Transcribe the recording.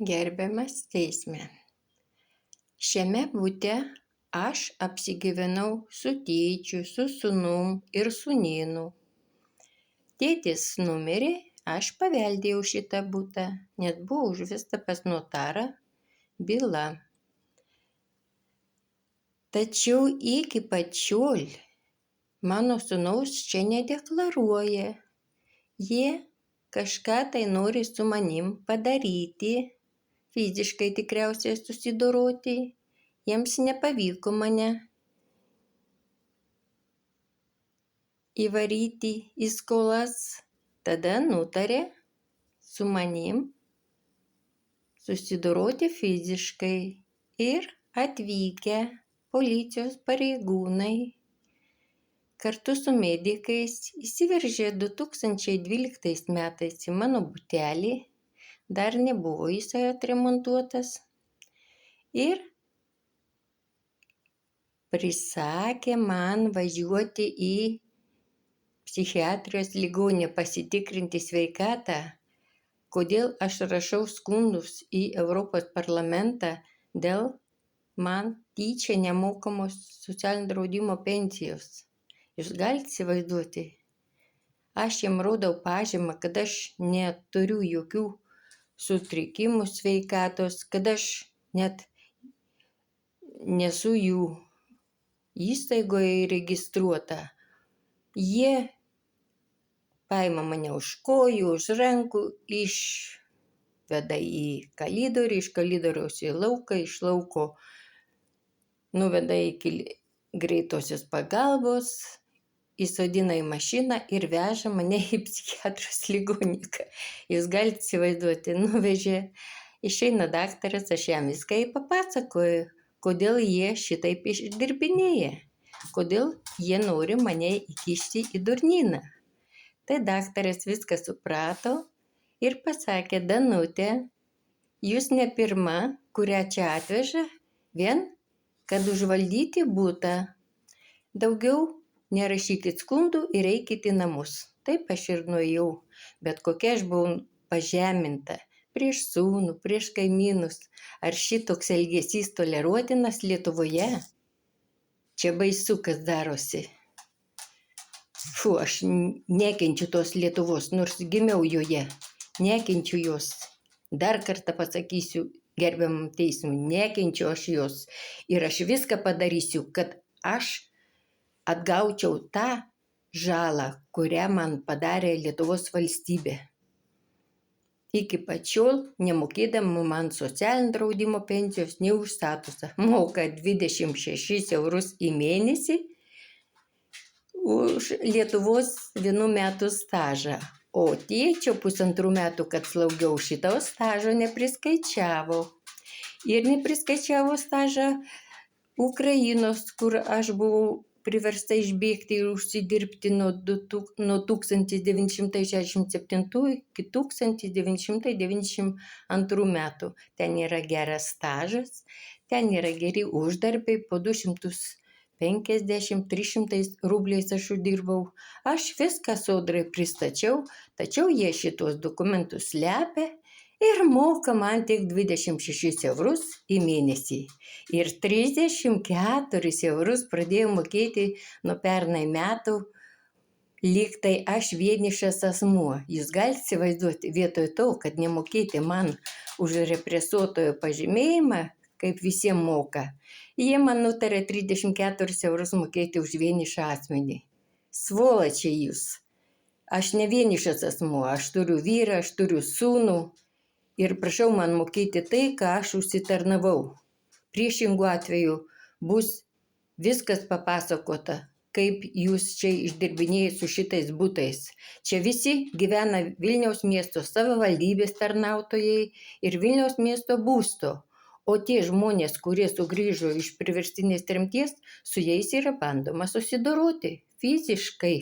Gerbiamas teisme, šiame bute aš apsigyvenau su tėčiu, su sūnum ir sūnėnu. Tėtis numirė, aš paveldėjau šitą butą, nes buvo užvesta pas notarą byla. Tačiau iki pačiol mano sūnaus čia nedeklaruoja. Jie kažką tai nori su manim padaryti, fiziškai tikriausiai susidoroti. Jiems nepavyko mane įvaryti į skolas. Tada nutarė su manim susidoroti fiziškai ir atvykę policijos pareigūnai kartu su medikais įsiveržė 2012 metais į mano butelį, dar nebuvo jisai atremontuotas, ir prisakė man važiuoti į psichiatrijos ligoninę pasitikrinti sveikatą, kodėl aš rašau skundus į Europos parlamentą dėl man tyčia nemokamos socialinio draudimo pensijos. Jūs galite įsivaizduoti? Aš jam rodau pažymą, kad aš neturiu jokių sutrikimų sveikatos, kad aš net nesu jų įstaigoje įregistruota. Jie paima mane už kojų, už rankų, išveda į kalidorių, iš kalidoriaus į lauką, iš lauko nuveda iki greitosios pagalbos, įsodina į mašiną ir veža mane į psichiatrijos ligoninę. Jūs galite įsivaizduoti, nuvežė, išeina daktaras, aš jam viską papasakoju, kodėl jie šitaip išdirbinėja, kodėl jie nori mane įkišti į durnyną. Tai daktaras viską suprato ir pasakė: Danutė, jūs ne pirma, kurią čia atveža, vien kad užvaldyti butą. Daugiau nerašykit skundų ir eikit į namus. Taip aš ir nuėjau, bet kokia aš buvau pažeminta prieš sūnų, prieš kaimynus. Ar šitoks elgesys toleruotinas Lietuvoje? Čia baisu, kas darosi. Aš nekenčiu tos Lietuvos, nors gimiau joje. Nekenčiu jos. Dar kartą pasakysiu gerbiamam teismui, nekenčiu aš jos. Ir aš viską padarysiu, kad aš atgaučiau tą žalą, kurią man padarė Lietuvos valstybė. Iki pačiol nemokėdama man socialinio draudimo pensijos nei už statusą. Moka 26 eurus į mėnesį už Lietuvos 1 metų stažą. O tėčio 1,5 metų, kad slaugiau, šito stažo nepriskaičiavo. Ir nepriskaičiavo stažą Ukrainos, kur aš buvau priversta išbėgti ir užsidirbti nuo 1967 iki 1992 metų. Ten yra geras stažas, ten yra geri uždarbiai, po 250-300 rubliais aš uždirbau. Aš viską sodrai pristačiau, tačiau jie šitos dokumentus slepia ir moka man tik 26 eurus į mėnesį. Ir 34 eurus pradėjau mokėti nuo pernai metų, lyg tai aš vienišas asmuo. Jūs galite įsivaizduoti, vietoj to, kad nemokėti man už represuotojo pažymėjimą, kaip visiems moka, jie man nutarė 34 eurus mokėti už vienišą asmenį. Svoločiai jūs. Aš ne vienišas asmuo, aš turiu vyrą, aš turiu sūnų. Ir prašau man mokėti tai, ką aš užsitarnavau. Priešingų atveju bus viskas papasakota, kaip jūs čia išdirbinėjate su šitais butais. Čia visi gyvena Vilniaus miesto savivaldybės tarnautojai ir Vilniaus miesto būsto. O tie žmonės, kurie sugrįžo iš priverstinės tremties, su jais yra bandoma susidoroti fiziškai.